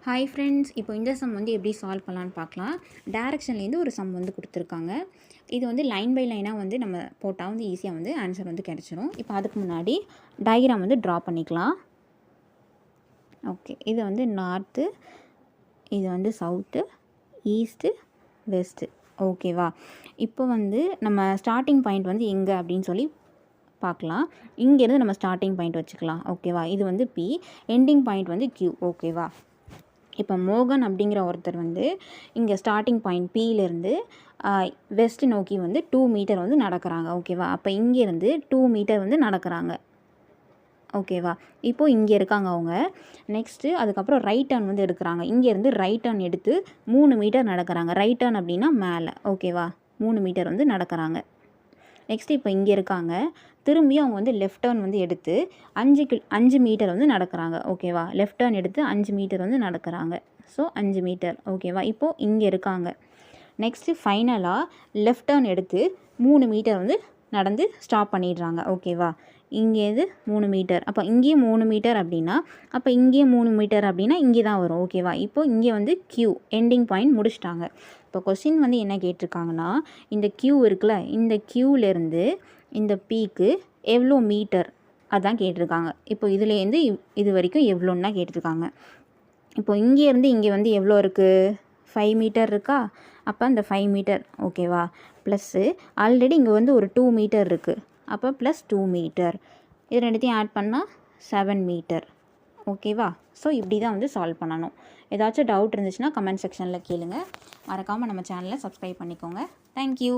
Hi friends, இப்போ இந்த some வந்து எப்படி சால்வ் பண்ணலான்னு பார்க்கலாம். டேரெக்ஷன்லேருந்து ஒரு சம் வந்து கொடுத்துருக்காங்க. இது வந்து லைன் பை லைனாக வந்து நம்ம போட்டால் வந்து ஈஸியாக வந்து ஆன்சர் வந்து கிடச்சிரும். இப்போ அதுக்கு முன்னாடி டயக்ராம் வந்து ட்ரா பண்ணிக்கலாம். ஓகே, இது வந்து நார்த்து, இது வந்து சவுத்து, ஈஸ்ட்டு, வெஸ்ட்டு. ஓகேவா? இப்போ வந்து நம்ம ஸ்டார்டிங் பாயிண்ட் வந்து எங்கே அப்படின்னு சொல்லி பார்க்கலாம். இங்கேருந்து நம்ம ஸ்டார்டிங் பாயிண்ட் வச்சுக்கலாம். ஓகேவா? இது வந்து பி, எண்டிங் பாயிண்ட் வந்து கியூ. ஓகேவா? இப்போ மோகன் அப்படிங்கிற ஒருத்தர் வந்து இங்கே ஸ்டார்டிங் பாயிண்ட் பியிலேருந்து வெஸ்ட் நோக்கி வந்து 2 மீட்டர் வந்து நடக்கிறாங்க. ஓகேவா? அப்போ இங்கேருந்து 2 மீட்டர் வந்து நடக்கிறாங்க. ஓகேவா? இப்போது இங்கே இருக்காங்க அவங்க. நெக்ஸ்ட்டு அதுக்கப்புறம் ரைட் டர்ன் வந்து எடுக்கிறாங்க. இங்கேருந்து ரைட் டர்ன் எடுத்து 3 மீட்டர் நடக்கிறாங்க. ரைட் டர்ன் அப்படின்னா மேலே. ஓகேவா? 3 மீட்டர் வந்து நடக்கிறாங்க. நெக்ஸ்ட்டு இப்போ இங்கே இருக்காங்க. திரும்பி அவங்க வந்து லெஃப்ட் டர்ன் வந்து எடுத்து 5 மீட்டர் வந்து நடக்கிறாங்க. ஓகேவா? லெஃப்ட் டர்ன் எடுத்து 5 மீட்டர் வந்து நடக்கிறாங்க. So 5 metre. ஓகேவா? இப்போது இங்கே இருக்காங்க. நெக்ஸ்ட்டு ஃபைனலாக லெஃப்ட் டர்ன் எடுத்து 3 மீட்டர் வந்து நடந்து ஸ்டாப் பண்ணிடுறாங்க. ஓகேவா? இங்கேருந்து 3 மீட்டர். அப்போ இங்கேயும் 3 மீட்டர் அப்படின்னா அப்போ இங்கேயும் 3 மீட்டர் அப்படின்னா இங்கே தான் வரும். ஓகேவா? இப்போது இங்கே வந்து கியூ எண்டிங் பாயிண்ட் முடிச்சிட்டாங்க. இப்போ கொஸ்டின் வந்து என்ன கேட்டிருக்காங்கன்னா, இந்த கியூ இருக்குல்ல, இந்த கியூலேருந்து இந்த பீக்கு எவ்வளோ மீட்டர் அதான் கேட்டிருக்காங்க. இப்போ இதுலேருந்து இது வரைக்கும் எவ்வளோன்னா கேட்டிருக்காங்க. இப்போ இங்கேருந்து இங்கே வந்து எவ்வளோ இருக்குது? 5 மீட்டர் இருக்கா? அப்போ அந்த 5 மீட்டர். ஓகேவா? ப்ளஸ்ஸு ஆல்ரெடி இங்கே வந்து ஒரு 2 மீட்டர் இருக்குது. அப்போ ப்ளஸ் 2 மீட்டர். இது ரெண்டுத்தையும் ஆட் பண்ணால் 7 மீட்டர். ஓகேவா? ஸோ இப்படி தான் வந்து சால்வ் பண்ணணும். ஏதாச்சும் டவுட் இருந்துச்சுன்னா கமெண்ட் செக்ஷனில் கேளுங்க. மறக்காமல் நம்ம சேனலை சப்ஸ்கிரைப் பண்ணிக்கோங்க. தேங்க்யூ.